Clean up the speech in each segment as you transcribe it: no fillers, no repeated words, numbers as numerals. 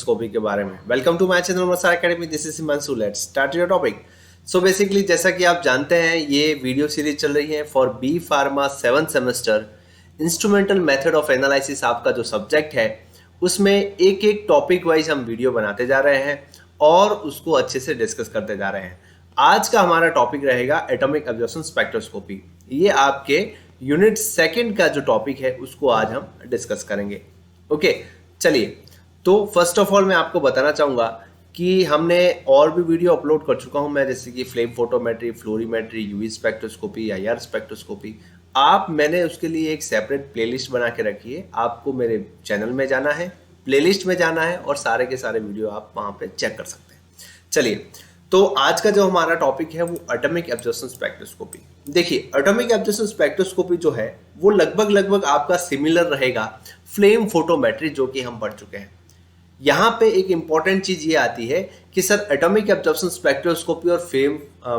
Spectroscopy के बारे में। Welcome to my channel Masar academy, this is Himanshu. Let's start your topic. So basically जैसा कि आप जानते हैं ये वीडियो सीरीज चल रही है for B pharma 7th semester. Instrumental method of analysis आपका जो सब्जेक्ट है उसमें एक एक टॉपिक वाइज हम वीडियो बनाते जा रहे हैं और उसको अच्छे से डिस्कस करते जा रहे हैं। आज का हमारा टॉपिक रहेगा एटॉमिक अब्जॉर्प्शन स्पेक्ट्रोस्कोपी। ये आपके यूनिट सेकंड का जो टॉपिक है उसको आज हम डिस्कस करेंगे। ओके, चलिए। तो फर्स्ट ऑफ ऑल मैं आपको बताना चाहूँगा कि हमने और भी वीडियो अपलोड कर चुका हूँ मैं, जैसे कि flame photometry, fluorimetry, UV spectroscopy, IR spectroscopy. मैंने उसके लिए एक सेपरेट प्लेलिस्ट बना के रखी है। आपको मेरे चैनल में जाना है, प्लेलिस्ट में जाना है और सारे के सारे वीडियो आप वहाँ पे चेक कर सकते हैं। चलिए, तो आज का जो हमारा टॉपिक है वो एटॉमिक अब्जॉर्प्शन स्पेक्ट्रोस्कोपी। देखिए, एटॉमिक अब्जॉर्प्शन स्पेक्ट्रोस्कोपी जो है वो लगभग आपका सिमिलर रहेगा फ्लेम फोटोमेट्री जो कि हम पढ़ चुके हैं। यहाँ पे एक इंपॉर्टेंट चीज ये आती है कि सर एटॉमिक अब्जॉर्प्शन स्पेक्ट्रोस्कोपी और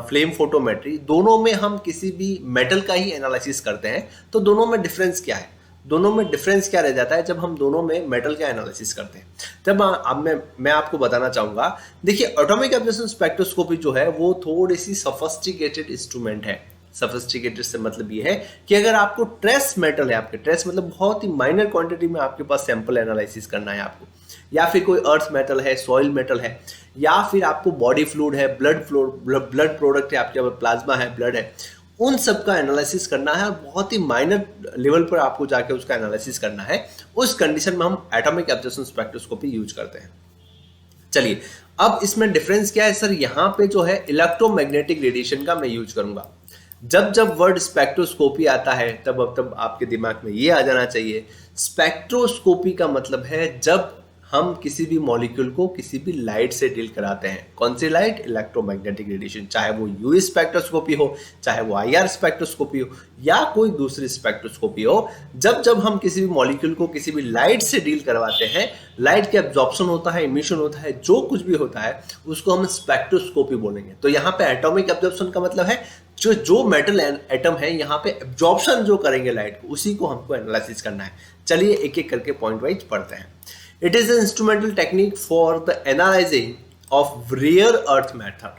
फ्लेम फोटोमेट्री दोनों में हम किसी भी मेटल का ही एनालिसिस करते हैं, तो दोनों में डिफरेंस क्या है? दोनों में डिफरेंस क्या रह जाता है जब हम दोनों में मेटल का एनालिसिस करते हैं? तब अब मैं आपको बताना चाहूंगा। देखिए, एटॉमिक अब्जॉर्प्शन स्पेक्ट्रोस्कोपी जो है वो थोड़ी सी सफिस्टिकेटेड इंस्ट्रूमेंट है। सफिस्टिकेटेड से मतलब ये है कि अगर आपको ट्रेस मेटल है, आपके ट्रेस मतलब बहुत ही माइनर क्वांटिटी में आपके पास सैंपल एनालिसिस करना है आपको, या फिर कोई अर्थ मेटल है, सॉइल मेटल है, या फिर आपको बॉडी फ्लूइड है, ब्लड प्रोडक्ट है, आपके प्लाज्मा है, ब्लड है, उन सब का एनालिसिस करना है और बहुत ही माइनर लेवल पर आपको जाके उसका एनालिसिस करना है। उस कंडीशन में हम एटॉमिक अब्जॉर्प्शन स्पेक्ट्रोस्कोपी यूज करते हैं। चलिए, अब इसमें डिफरेंस क्या है सर? यहाँ पे जो है इलेक्ट्रोमैग्नेटिक रेडिएशन का मैं यूज करूंगा। जब वर्ड स्पेक्ट्रोस्कोपी आता है तब आपके दिमाग में ये आ जाना चाहिए, स्पेक्ट्रोस्कोपी का मतलब है जब हम किसी भी मॉलिक्यूल को किसी भी लाइट से डील कराते हैं। कौन सी लाइट? Electromagnetic radiation. चाहे वो यूवी स्पेक्ट्रोस्कोपी हो, चाहे वो आईआर स्पेक्ट्रोस्कोपी हो, या कोई दूसरी स्पेक्ट्रोस्कोपी हो, जब हम किसी भी मॉलिक्यूल को किसी भी लाइट से डील करवाते हैं, लाइट के एब्जॉर्प्शन होता है, इमिशन होता है, जो कुछ भी होता है उसको हम स्पेक्ट्रोस्कोपी बोलेंगे। तो यहाँ पे एटॉमिक एब्जॉर्प्शन का मतलब है जो मेटल एटम है यहाँ पे एब्जॉर्प्शन जो करेंगे लाइट को, उसी को हमको एनालिसिस करना है। चलिए एक एक करके पॉइंट वाइज पढ़ते हैं। It is an instrumental technique for the analyzing of rare earth matter.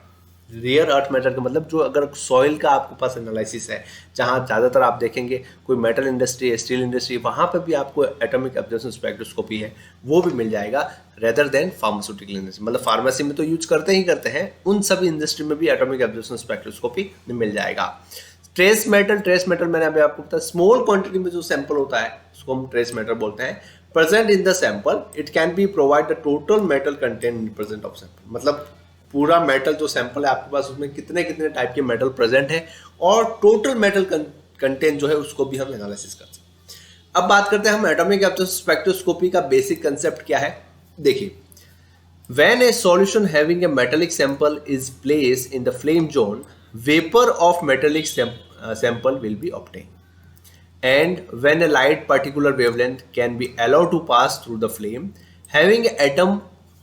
Rare earth matter का मतलब जो अगर सॉइल का आपके पास एनालिसिस है, जहाँ ज़्यादातर आप देखेंगे कोई मेटल इंडस्ट्री है, स्टील इंडस्ट्री, वहाँ पे भी आपको एटॉमिक अब्जॉर्प्शन स्पेक्ट्रोस्कोपी है वो भी मिल जाएगा, रेदर देन फार्मास्यूटिकल इंडस्ट्री। मतलब फार्मेसी में तो यूज करते हैं, उन सभी इंडस्ट्री में भी एटॉमिक अब्जॉर्प्शन स्पेक्ट्रोस्कोपी मिल जाएगा। ट्रेस मेटल मैंने अभी आपको बताया, स्मॉल क्वांटिटी में जो सैंपल होता है उसको हम ट्रेस मेटल बोलते हैं। Present in the sample, it can be provide the total metal content in present of sample। मतलब पूरा मेटल जो सैंपल है आपके पास उसमें कितने टाइप के मेटल प्रेजेंट है और टोटल मेटल कंटेंट जो है उसको भी हम एनालिसिस कर सकते हैं। अब बात करते हैं हम एटॉमिक अब्जॉर्प्शन स्पेक्ट्रोस्कोपी का बेसिक कंसेप्ट क्या है। देखिए, when a solution having a metallic sample is placed in the flame zone, vapor of metallic sample will be obtained. And when a light particular wavelength can be allowed to pass through the flame, having an atom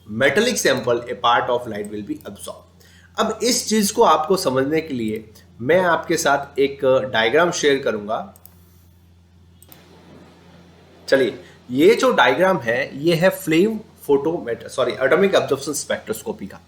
metallic sample, a part of light will be absorbed। अब इस चीज को आपको समझने के लिए मैं आपके साथ एक डायग्राम शेयर करूंगा। चलिए, ये जो डायग्राम है ये है फ्लेम एटॉमिक अब्जॉर्प्शन स्पेक्ट्रोस्कोपी का।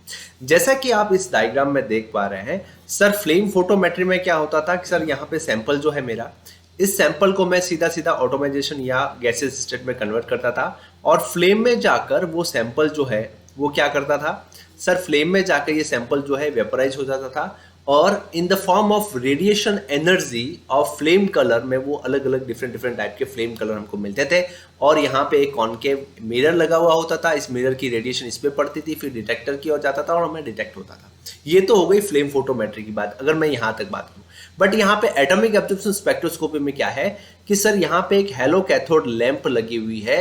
जैसा कि आप इस डायग्राम में देख पा रहे हैं सर, फ्लेम फोटोमेट्री में क्या होता था कि सर यहाँ पे सैंपल जो है मेरा, इस सैंपल को मैं सीधा ऑटोमाइजेशन या गैसेस स्टेट में कन्वर्ट करता था और फ्लेम में जाकर वो सैंपल जो है वो क्या करता था सर, फ्लेम में जाकर ये सैंपल जो है वेपराइज हो जाता था और in the form of radiation energy of flame colour में वो अलग अलग डिफरेंट टाइप के फ्लेम कलर हमको मिलते थे। और यहाँ पे एक कॉनकेव मिरर लगा हुआ होता था, इस मिरर की रेडिएशन इस पे पड़ती थी, फिर डिटेक्टर की ओर जाता था और हमें डिटेक्ट होता था। ये तो हो गई फ्लेम फोटोमेट्री की बात, अगर मैं यहाँ तक बात करूँ। बट यहाँ पे एटॉमिक अब्जॉर्प्शन स्पेक्ट्रोस्कोपी में क्या है कि सर यहाँ पे एक हेलो कैथोड लैंप लगी हुई है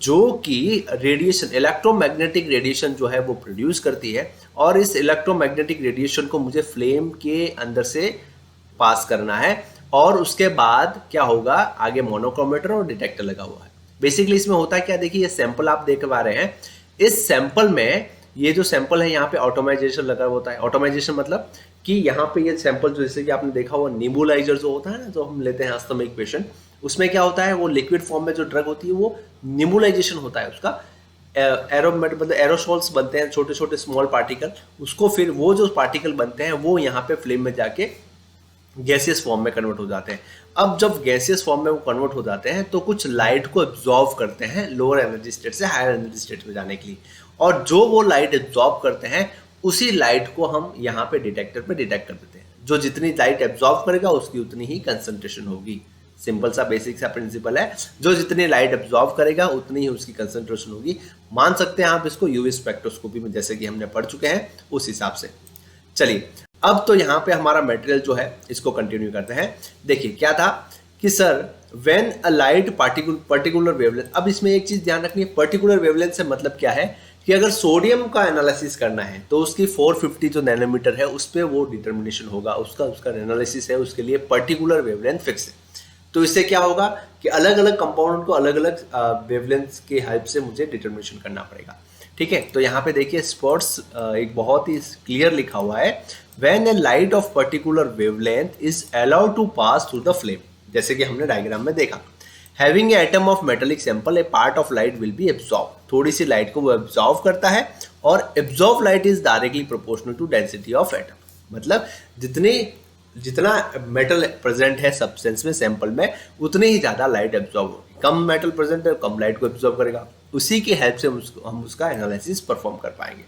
जो कि रेडिएशन, इलेक्ट्रोमैग्नेटिक रेडिएशन जो है वो प्रोड्यूस करती है और इस इलेक्ट्रोमैग्नेटिक रेडिएशन को मुझे फ्लेम के अंदर से पास करना है और उसके बाद क्या होगा, आगे मोनोक्रोमेटर और डिटेक्टर लगा हुआ है। बेसिकली इसमें होता है क्या, देखिए ये सैंपल आप देख पा रहे हैं, इस सैंपल में ये जो सैंपल है यहाँ पे ऑटोमाइजेशन लगा होता है। ऑटोमाइजेशन मतलब कि यहाँ पे ये सैंपल जो, जैसे कि आपने देखा हुआ निबुलाइजर जो होता है ना, जो हम लेते हैं अस्थमा पेशेंट, उसमें क्या होता है वो लिक्विड फॉर्म में जो ड्रग होती है वो निबुलाइजेशन होता है उसका। मतलब एरोसोल्स बनते हैं, छोटे छोटे स्मॉल पार्टिकल, उसको फिर वो जो पार्टिकल बनते हैं वो यहाँ पे फ्लेम में जाके गैसियस फॉर्म में कन्वर्ट हो जाते हैं। अब जब गैसियस फॉर्म में वो कन्वर्ट हो जाते हैं तो कुछ लाइट को एब्जॉर्व करते हैं लोअर एनर्जी स्टेट से हायर एनर्जी स्टेट में जाने के लिए, और जो वो लाइट एब्जॉर्व करते हैं उसी लाइट को हम यहाँ पे डिटेक्टर पे डिटेक्ट कर देते हैं। जो जितनी लाइट एब्जॉर्व करेगा उसकी उतनी ही कंसंट्रेशन होगी। सिंपल सा बेसिक सा प्रिंसिपल है, जो जितनी लाइट एब्जॉर्व करेगा उतनी ही उसकी कंसंट्रेशन होगी। मान सकते हैं आप इसको यूवी स्पेक्ट्रोस्कोपी में, जैसे कि हमने पढ़ चुके हैं उस हिसाब से। चलिए अब तो यहाँ पे हमारा मटेरियल जो है इसको कंटिन्यू करते हैं। देखिए क्या था कि sir when a light particular wavelength, अब इसमें एक चीज ध्यान रखनी है, पर्टिकुलर वेवलेंथ से मतलब क्या है कि अगर सोडियम का एनालिसिस करना है तो उसकी 450 जो नैनोमीटर है उस पर वो डिटर्मिनेशन होगा, उसका एनालिसिस है, उसके लिए पर्टिकुलर वेवलेंथ फिक्स है। तो इससे क्या होगा कि अलग अलग कंपाउंड को अलग अलग वेवलेंथ के हेल्प से मुझे डिटर्मिनेशन करना पड़ेगा। ठीक है, तो यहाँ पे देखिए स्पॉट्स एक बहुत ही क्लियर लिखा हुआ है, when a light of particular wavelength is allowed to pass through the flame, जैसे कि हमने डायग्राम में देखा। Having a atom of metallic sample, a part of light will be absorb, थोड़ी सी लाइट को वो एब्जॉर्व करता है, और absorb light is directly proportional to density of atom, मतलब जितना मेटल प्रेजेंट है सब्सटेंस में सैंपल में उतनी ही ज्यादा लाइट एब्जॉर्ब होगी। कम मेटल प्रेजेंट है कम लाइट को एब्जॉर्ब करेगा, उसी की हेल्प से हम उसका एनालिसिस परफॉर्म कर पाएंगे,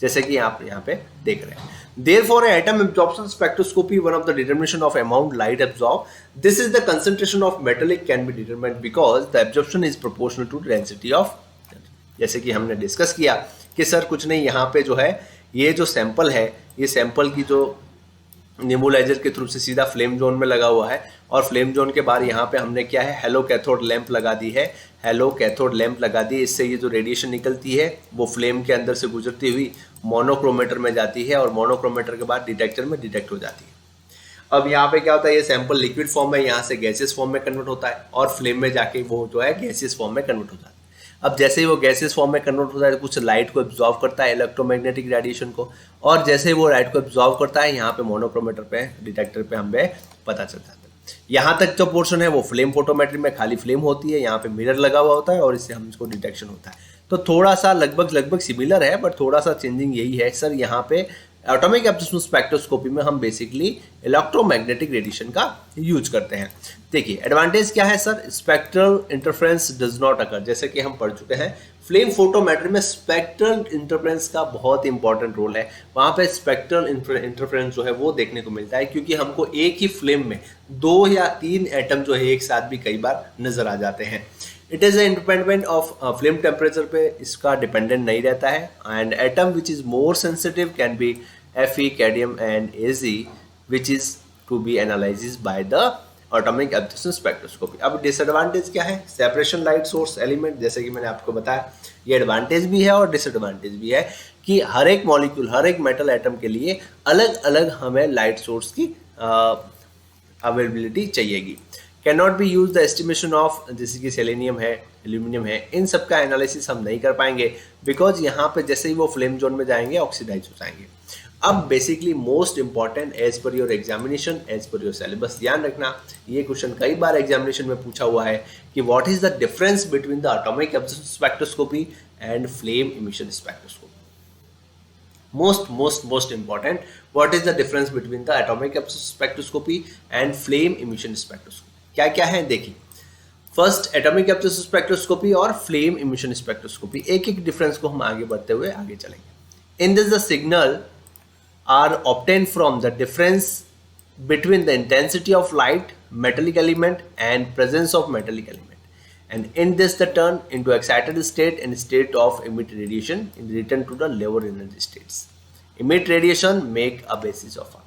जैसे कि आप यहाँ पे देख रहे हैं। Therefore, atom absorption spectroscopy, one of the determination of amount light absorbed. This is the concentration of metallic can be determined because the absorption is proportional to density of. जैसे कि हमने डिस्कस किया कि सर कुछ नहीं, यहाँ पे जो है ये जो सैंपल है, ये सैंपल की जो नेबुलाइजर के थ्रू से सीधा फ्लेम जोन में लगा हुआ है, और फ्लेम जोन के बाद यहाँ पे हमने क्या है, हेलो कैथोड लैंप लगा दी है, हेलो कैथोड लैंप लगा दी। इससे ये जो रेडिएशन निकलती है वो फ्लेम के अंदर से गुजरती हुई मोनोक्रोमेटर में जाती है, और मोनोक्रोमेटर के बाद डिटेक्टर में डिटेक्ट हो जाती है। अब यहाँ पे क्या होता है, ये सैंपल लिक्विड फॉर्म में यहाँ से गैसियस फॉर्म में कन्वर्ट होता है, और फ्लेम में जाके वो जो है गैसियस फॉर्म में कन्वर्ट हो जाता है। अब जैसे ही वो गैसेस फॉर्म में कन्वर्ट होता है कुछ लाइट को एब्जॉर्व करता है, इलेक्ट्रोमैग्नेटिक रेडिएशन को, और जैसे ही वो लाइट को एब्जॉर्व करता है यहाँ पे मोनोक्रोमेटर पे डिटेक्टर पे हमें पता चल जाता है। यहाँ तक जो पोर्शन है वो फ्लेम फोटोमेट्री में खाली फ्लेम होती है, यहाँ पे मिरर लगा हुआ होता है और इससे हम इसको डिटेक्शन होता है। तो थोड़ा सा लगभग सिमिलर है, बट थोड़ा सा चेंजिंग यही है सर, यहाँ पे एटॉमिक एब्जॉर्प्शन स्पेक्ट्रोस्कोपी में हम बेसिकली इलेक्ट्रोमैग्नेटिक रेडिएशन का यूज करते हैं। देखिए एडवांटेज क्या है sir, spectral interference does not occur, जैसे कि हम पढ़ चुके हैं फ्लेम फोटोमेट्री में स्पेक्ट्रल इंटरफेरेंस का बहुत इंपॉर्टेंट रोल है। वहाँ पे स्पेक्ट्रल इंटरफेरेंस जो है वो देखने को मिलता है, क्योंकि हमको एक ही फ्लेम में 2 या 3 एटम जो है एक साथ भी कई बार नजर आ जाते हैं। It is independent of flame temperature पे इसका डिपेंडेंट नहीं रहता है, and atom which is more sensitive can be Fe, cadmium and Az, which is to be analyzed by the atomic absorption spectroscopy। अब डिसएडवांटेज क्या है, सेपरेशन लाइट सोर्स एलिमेंट, जैसे कि मैंने आपको बताया ये एडवांटेज भी है और डिसएडवांटेज भी है कि हर एक मॉलिक्यूल, हर एक मेटल एटम के लिए अलग अलग हमें लाइट सोर्स की अवेलेबिलिटी चाहिएगी। Can not be use the estimation of, जैसे कि सेलेनियम है, एल्यूमिनियम है, इन सब का एनालिसिस हम नहीं कर पाएंगे, बिकॉज यहाँ पे जैसे ही वो फ्लेम जोन में जाएंगे ऑक्सीडाइज हो जाएंगे। अब basically most important as per your examination, as per your syllabus, ध्यान रखना ये क्वेश्चन कई बार एग्जामिनेशन में पूछा हुआ है कि what is the difference between the atomic absorption spectroscopy and flame emission spectroscopy. most important, what is the difference between the atomic spectroscopy and flame emission spectroscopy? क्या क्या है देखिए, फर्स्ट एटॉमिक एब्जॉर्प्शन स्पेक्ट्रोस्कोपी और flame emission spectroscopy, एक एक difference को हम आगे बढ़ते हुए आगे चलेंगे। In this the signal are obtained from the difference between the intensity of light, metallic element and presence of metallic element, and in this the turn into excited state and state of emit radiation in return to the lower energy states. Emit radiation make a basis of ours.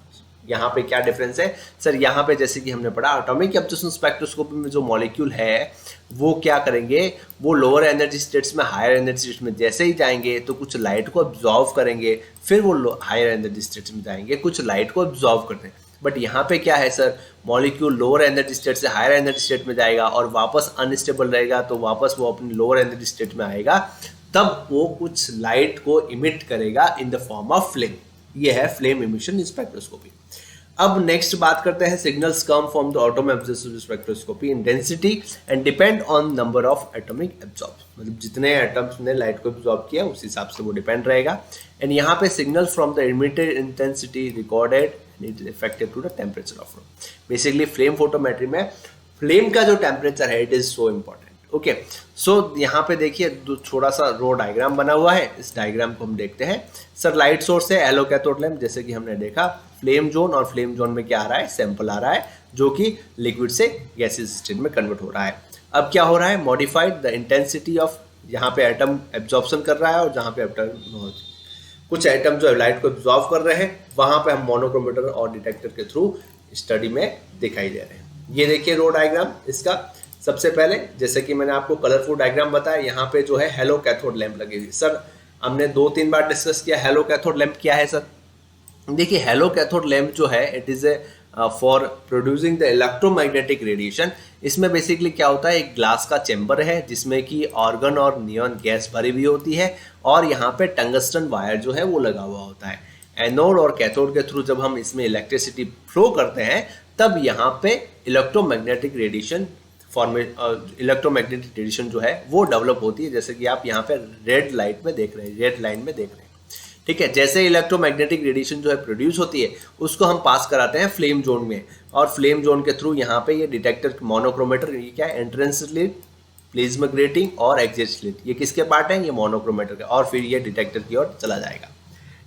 यहाँ पे क्या difference है sir, यहाँ पे जैसे कि हमने पढ़ा एटॉमिक एब्जॉर्प्शन स्पेक्ट्रोस्कोपी में जो मॉलिक्यूल है वो क्या करेंगे, वो लोअर एनर्जी स्टेट्स में हायर एनर्जी स्टेट्स में जैसे ही जाएंगे तो कुछ लाइट को एब्जॉर्व करेंगे, फिर वो हायर एनर्जी स्टेट्स में जाएंगे, कुछ लाइट को एब्जॉर्व करते हैं। बट यहाँ पे क्या है sir, molecule lower energy state से हायर एनर्जी स्टेट में जाएगा और वापस अनस्टेबल रहेगा, तो वापस वो अपनी लोअर एनर्जी स्टेट में आएगा, तब वो कुछ लाइट को इमिट करेगा in the form of flame. ये है फ्लेम इमिशन स्पेक्ट्रोस्कोपी। अब नेक्स्ट बात करते हैं signals come from the atom absorption spectroscopy in density and depend on number of atomic absorb, मतलब जितने एटम्स ने लाइट को एब्जॉर्ब किया उस हिसाब से वो डिपेंड रहेगा। एंड यहाँ पे signals from the emitted intensity recorded and it is effective to the temperature of room. Basically flame photometry में फ्लेम का जो टेम्परेचर है it is so important. Okay, so यहाँ पे देखिए थोड़ा सा रो डायग्राम बना हुआ है, इस डायग्राम को हम देखते हैं। सर लाइट सोर्स है एलो कैथोड लैंप, जैसे कि हमने देखा फ्लेम जोन, और फ्लेम जोन में क्या आ रहा है, सैंपल आ रहा है जो कि लिक्विड से गैसियस स्टेट में कन्वर्ट हो रहा है। अब क्या हो रहा है, मॉडिफाइड द इंटेंसिटी ऑफ, यहाँ पे एटम एब्जॉर्प्शन कर रहा है और जहाँ पे एटम, कुछ एटम जो है लाइट को एब्जॉर्ब कर रहे हैं, वहां पे हम मोनोक्रोमेटर और डिटेक्टर के थ्रू स्टडी में दिखाई दे रहे हैं। ये देखिए रो डायग्राम इसका। सबसे पहले जैसे कि मैंने आपको कलरफुल डायग्राम बताया, यहाँ पे जो है हेलो कैथोड लैंप लगी हुई। सर हमने 2-3 बार डिस्कस किया हेलो कैथोड लैंप क्या है सर। देखिए हेलो कैथोड लैंप जो है it is A for producing the electromagnetic radiation. इसमें बेसिकली क्या होता है, एक ग्लास का चैम्बर है जिसमें कि ऑर्गन और नियॉन गैस भरी हुई होती है, और यहाँ पे टंगस्टन वायर जो है वो लगा हुआ होता है। एनोड और कैथोड के थ्रू जब हम इसमें इलेक्ट्रिसिटी फ्लो करते हैं तब यहाँ पे इलेक्ट्रोमैग्नेटिक रेडिएशन इलेक्ट्रोमैग्नेटिक रेडिएशन जो है वो डेवलप होती है, जैसे कि आप यहाँ पे रेड लाइट में देख रहे हैं, रेड लाइन में देख रहे हैं। ठीक है, जैसे इलेक्ट्रोमैग्नेटिक रेडिएशन जो है प्रोड्यूस होती है उसको हम पास कराते हैं फ्लेम जोन में, और फ्लेम जोन के थ्रू यहाँ पे ये डिटेक्टर मोनोक्रोमेटर, ये क्या है, एंट्रेंस स्लिट, प्लिज्मा ग्रेटिंग और एग्जिट स्लिट, ये किसके पार्ट हैं, ये मोनोक्रोमेटर के, और फिर ये डिटेक्टर की ओर चला जाएगा।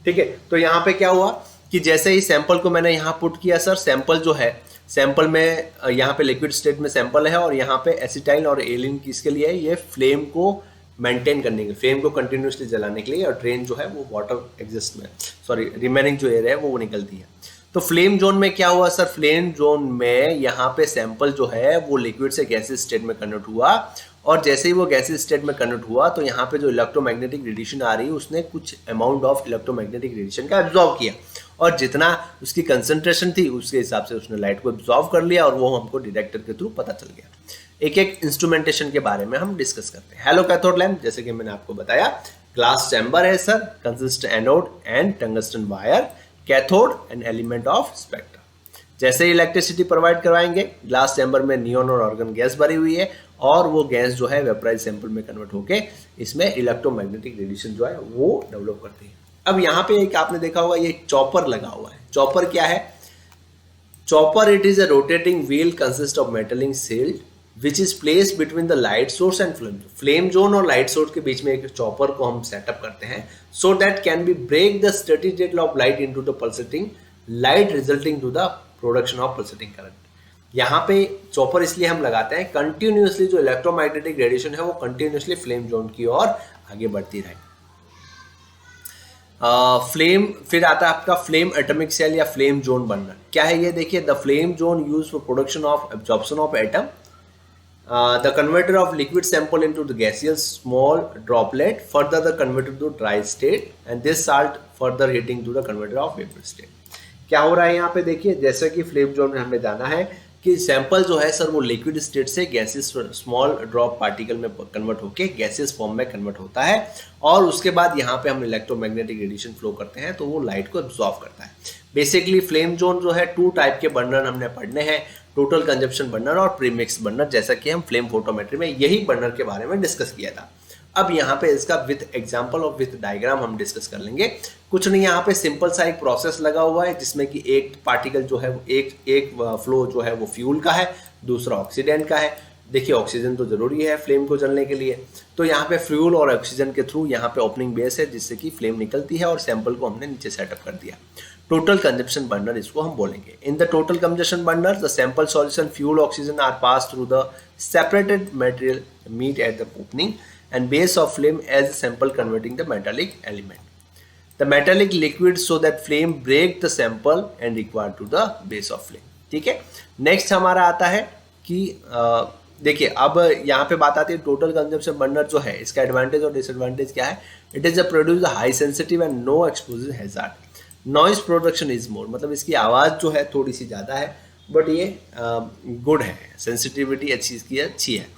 ठीक है, तो यहाँ पे क्या हुआ कि जैसे ही सैंपल को मैंने यहाँ पुट किया सर, सैंपल जो है, सैंपल में यहाँ पे लिक्विड स्टेट में सैंपल है, और यहाँ पे एसिटाइल और एलिन किसके लिए है, ये फ्लेम को मेंटेन करने के लिए, फ्लेम को कंटिन्यूसली जलाने के लिए, और ड्रेन जो है वो वाटर एग्जिस्ट में, सॉरी रिमेनिंग जो एयर है वो निकलती है। तो फ्लेम जोन में क्या हुआ सर, फ्लेम जोन में यहाँ पे सैंपल जो है वो लिक्विड से गैसेस स्टेट में कन्वर्ट हुआ, और जैसे ही वो गैसेस स्टेट में कन्वर्ट हुआ तो यहाँ पे जो इलेक्ट्रोमैग्नेटिक रेडिएशन आ रही है उसने कुछ अमाउंट ऑफ इलेक्ट्रोमैग्नेटिक रेडिएशन का एब्जॉर्ब किया, और जितना उसकी कंसंट्रेशन थी उसके हिसाब से उसने लाइट को एब्जॉर्ब कर लिया, और वो हमको डिटेक्टर के थ्रू पता चल गया। एक एक इंस्ट्रूमेंटेशन के बारे में हम डिस्कस करते हैं। हेलो कैथोड लैंप, जैसे कि मैंने आपको बताया, ग्लास चैम्बर है sir, consist anode and tungsten wire, cathode and element of spectra. जैसे इलेक्ट्रिसिटी प्रोवाइड करवाएंगे, ग्लास चैम्बर में नियॉन और आर्गन गैस भरी हुई है, और वो गैस जो है वेपराइज सैंपल में कन्वर्ट होके इसमें इलेक्ट्रोमैग्नेटिक रेडिएशन जो है वो डेवलप करती है। अब यहाँ पे एक आपने देखा होगा ये चॉपर लगा हुआ है। चॉपर क्या है, chopper it is a rotating wheel consist of metalling shield which is place between the light source and flame. Flame zone और लाइट सोर्स के बीच में एक चॉपर को हम सेटअप करते हैं, so that can be break the study state of light into the pulsating light resulting to the production of pulsating current. यहाँ पे चॉपर इसलिए हम लगाते हैं, कंटिन्यूसली जो इलेक्ट्रोमैग्नेटिक रेडिएशन है वो कंटिन्यूसली फ्लेम जोन की ओर आगे बढ़ती रहे। फ्लेम, फिर आता है आपका फ्लेम एटॉमिक सेल या फ्लेम जोन बनना। क्या है ये देखिए, the flame zone use for production of absorption of atom, the converter of liquid sample into the gaseous small droplet, further the converter to dry state, and this salt further heating to the converter of vapor state। क्या हो रहा है यहाँ पे देखिए, जैसे कि flame zone में हमें जाना है कि सैंपल जो है सर वो लिक्विड स्टेट से गैसेस स्मॉल ड्रॉप पार्टिकल में कन्वर्ट होके गैसेस फॉर्म में कन्वर्ट होता है, और उसके बाद यहाँ पे हम इलेक्ट्रोमैग्नेटिक रेडिएशन फ्लो करते हैं तो वो लाइट को एब्जॉर्ब करता है। बेसिकली फ्लेम जोन जो है 2 टाइप के बर्नर हमने पढ़ने हैं, टोटल कंजप्शन बर्नर और प्रीमिक्स बर्नर, जैसा कि हम फ्लेम फोटोमेट्री में यही बर्नर के बारे में डिस्कस किया था। अब यहाँ पे इसका विथ एग्जांपल और विथ डायग्राम हम डिस्कस कर लेंगे। कुछ नहीं, यहाँ पे सिंपल सा एक प्रोसेस लगा हुआ है जिसमें कि एक पार्टिकल जो है एक फ्लो जो है वो फ्यूल का है, दूसरा ऑक्सीडेंट का है। देखिए ऑक्सीजन तो जरूरी है फ्लेम को जलने के लिए, तो यहाँ पे फ्यूल और ऑक्सीजन के थ्रू यहाँ पे ओपनिंग बेस है जिससे कि फ्लेम निकलती है, और सैंपल को हमने नीचे सेटअप कर दिया। टोटल कंजप्शन बर्नर इसको हम बोलेंगे। In the total consumption burner the sample solution fuel oxygen are pass through the separated material meet at the opening and base of flame as a sample converting the metallic element. The metallic liquid so that flame break the sample and required to the base of flame. ठीक है, next हमारा आता है कि देखिए अब यहाँ पे बात आती है टोटल कंजम्पशन बर्नर जो है, इसका एडवांटेज और डिसएडवांटेज क्या है। It is a produce high sensitive and no explosive hazard, noise production is more, मतलब इसकी आवाज़ जो है थोड़ी सी ज़्यादा है, बट ये गुड है, सेंसिटिविटी अच्छी है।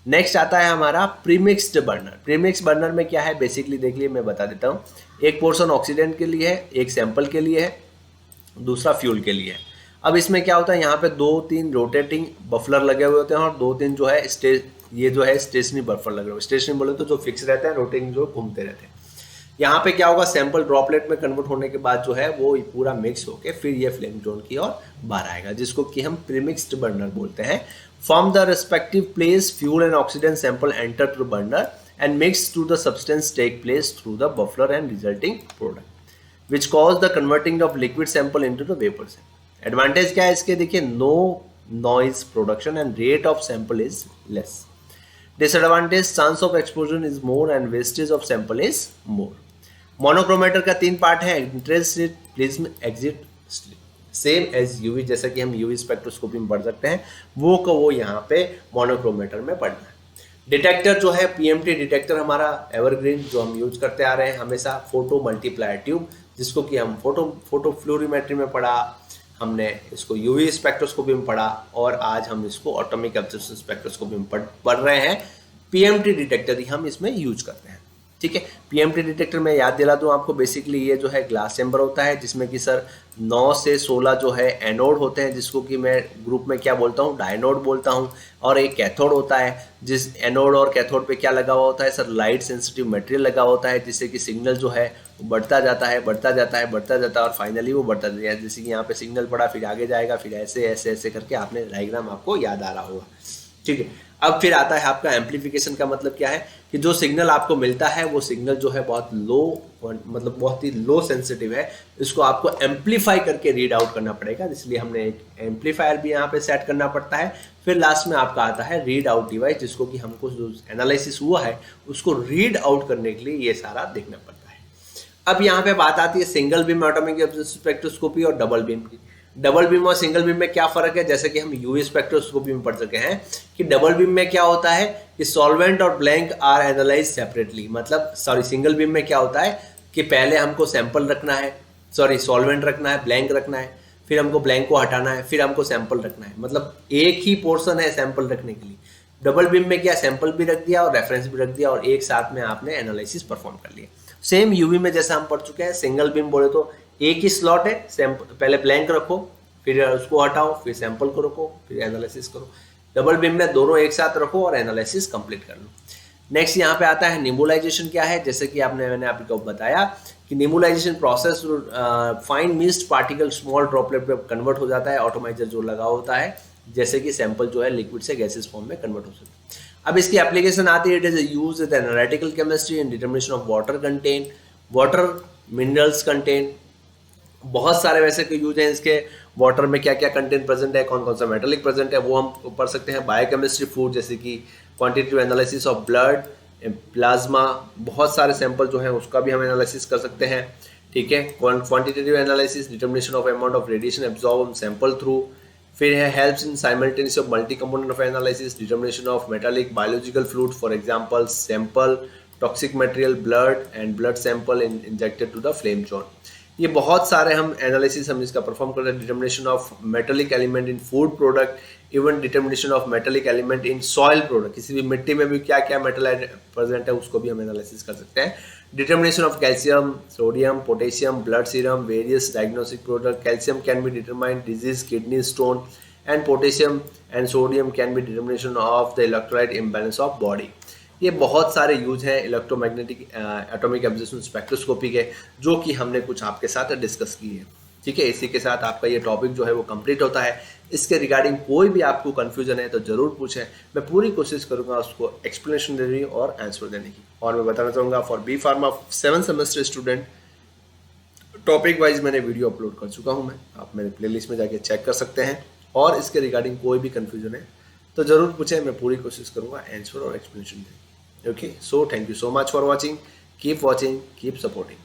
नेक्स्ट आता है हमारा प्रीमिक्स्ड बर्नर। प्रीमिक्स बर्नर में क्या है, बेसिकली देख लिए मैं बता देता हूँ। एक पोर्शन ऑक्सीडेंट के लिए है, एक सैंपल के लिए है, दूसरा फ्यूल के लिए है। अब इसमें क्या होता है, यहाँ पे 2-3 रोटेटिंग बफलर लगे हुए होते हैं और 2-3 जो है ये जो है स्टेशनरी बफलर लगे हुए। स्टेशनरी बोले तो जो फिक्स रहते हैं, रोटेटिंग जो घूमते रहते हैं। यहाँ पे क्या होगा, सैंपल ड्रॉपलेट में कन्वर्ट होने के बाद जो है वो पूरा मिक्स होके फिर ये फ्लेम जोन की ओर बाहर आएगा, जिसको कि हम प्रीमिक्स्ड बर्नर बोलते हैं। From the respective place fuel and oxygen sample enter to burner and mix to the substance take place through the baffler and resulting product which cause the converting of liquid sample into the vapour sample. Advantage क्या है इसके, देखिए, no noise production and rate of sample is less. Disadvantage, chance of exposure is more and wastage of sample is more. Monochromator का 3 part है, intrinsic, prism, exit, same as UV, जैसा कि हम UV spectroscopy में पढ़ सकते हैं, वो को वो यहाँ पे मोनोक्रोमेटर में पढ़ना है। डिटेक्टर जो है, पीएमटी डिटेक्टर हमारा एवरग्रीन जो हम यूज करते आ रहे हैं हमेशा, फोटो मल्टीप्लायर ट्यूब, जिसको कि हम फोटो फ्लोरीमेट्री में पढ़ा, हमने इसको यूवी स्पेक्ट्रोस्कोपी में पढ़ा और आज हम इसको एटॉमिक एब्जॉर्प्शन स्पेक्ट्रोस्कोपी में पढ़ रहे हैं। पीएमटी डिटेक्टर ही हम इसमें यूज करते हैं, ठीक है। पीएमटी डिटेक्टर में याद दिला दूं आपको, बेसिकली ये जो है ग्लास चैम्बर होता है जिसमें कि सर 9 से 16 जो है एनोड होते हैं, जिसको कि मैं ग्रुप में क्या बोलता हूँ, डायनोड बोलता हूँ, और एक कैथोड होता है। जिस एनोड और कैथोड पे क्या लगा हुआ होता है सर, लाइट सेंसिटिव मटेरियल लगा होता है, जिससे कि सिग्नल जो है वो बढ़ता जाता है और फाइनली वो बढ़ता जाता है। जैसे कि यहाँ पे सिग्नल पड़ा, फिर आगे जाएगा, फिर ऐसे ऐसे ऐसे करके, आपने डायग्राम आपको याद आ रहा होगा, ठीक है। अब फिर आता है आपका एम्पलीफिकेशन का मतलब क्या है कि जो सिग्नल आपको मिलता है वो सिग्नल जो है बहुत लो, मतलब बहुत ही लो सेंसिटिव है, इसको आपको एम्पलीफाई करके रीड आउट करना पड़ेगा, इसलिए हमने एक एम्पलीफायर भी यहाँ पे सेट करना पड़ता है। फिर लास्ट में आपका आता है रीड आउट डिवाइस, जिसको कि हमको जो एनालिसिस हुआ है उसको रीड आउट करने के लिए ये सारा देखना पड़ता है। अब यहाँ पे बात आती है सिंगल बीम एटॉमिक स्पेक्ट्रोस्कोपी और डबल बीम की। डबल बीम और सिंगल बीम में क्या फर्क है, जैसे कि हम यूवी स्पेक्ट्रोस्कोपी में पढ़ सके हैं कि डबल बीम में क्या होता है कि सॉल्वेंट और ब्लैंक आर एनालाइज सेपरेटली, मतलब सिंगल बीम में क्या होता है कि पहले हमको सैंपल रखना है, सॉल्वेंट रखना है, ब्लैंक रखना है, फिर हमको ब्लैंक को हटाना है, फिर हमको सैंपल रखना है, मतलब एक ही पोर्शन है सैंपल रखने के लिए। डबल बीम में क्या, सैंपल भी रख दिया और रेफरेंस भी रख दिया और एक साथ में आपने एनालिसिस परफॉर्म कर लिया। सेम यूवी में जैसा हम पढ़ चुके हैं, सिंगल बीम बोले तो एक ही स्लॉट है, पहले ब्लैंक रखो, फिर उसको हटाओ, फिर सैंपल को रखो, फिर एनालिसिस करो। डबल बीम में दोनों एक साथ रखो और एनालिसिस कंप्लीट कर लो। नेक्स्ट यहाँ पे आता है नेबुलाइजेशन क्या है, जैसे कि मैंने आपको बताया कि nebulisation process fine mist particle small droplet पे कन्वर्ट हो जाता है, ऑटोमाइजर जो लगा होता है, जैसे कि सैंपल जो है लिक्विड से गैसेस फॉर्म में कन्वर्ट हो सकता है। अब इसकी एप्लीकेशन आती है, it is use in analytical chemistry and determination of water content, water minerals content, बहुत सारे वैसे के यूज हैं इसके। वाटर में क्या क्या कंटेंट प्रेजेंट है, कौन कौन सा मेटेलिक प्रेजेंट है, वो हम पढ़ सकते हैं। बायोकेमिस्ट्री, फूड, जैसे कि quantitative analysis of blood, plasma, बहुत सारे सैंपल जो हैं उसका भी हम एनालिसिस कर सकते हैं, ठीक है। Quantitative analysis, determination of amount of radiation absorb sample through. फिर है helps in simultaneous of multi component of analysis, determination of metallic biological fluid, for example sample, toxic material, blood and blood sample injected to the flame zone. ये बहुत सारे हम analysis हम इसका perform करते हैं। Determination of metallic element in food product, even determination of metallic element in soil product, किसी भी मिट्टी में भी क्या क्या मेटल प्रेजेंट है उसको भी हम एनालिसिस कर सकते हैं। Determination of calcium, sodium, potassium, blood serum, various diagnostic product. Calcium can be determine disease kidney stone and potassium and sodium can be determination of the electrolyte imbalance of body. ये बहुत सारे use हैं electromagnetic atomic absorption spectroscopy के, जो कि हमने कुछ आपके साथ डिस्कस किए हैं, ठीक है। इसी के साथ आपका ये टॉपिक जो है वो कंप्लीट होता है। इसके रिगार्डिंग कोई भी आपको कंफ्यूजन है तो जरूर पूछें, मैं पूरी कोशिश करूंगा उसको एक्सप्लेनेशन देने और आंसर देने की। और मैं बताना चाहूँगा for B pharma 7 semester student topic wise मैंने वीडियो अपलोड कर चुका हूँ, मैं आप मेरे प्लेलिस्ट में जाके चेक कर सकते हैं। और इसके रिगार्डिंग कोई भी कंफ्यूजन है तो जरूर पूछें, मैं पूरी कोशिश करूंगा आंसर और एक्सप्लेनेशन देने। Okay, so thank you so much for watching. Keep watching, keep supporting.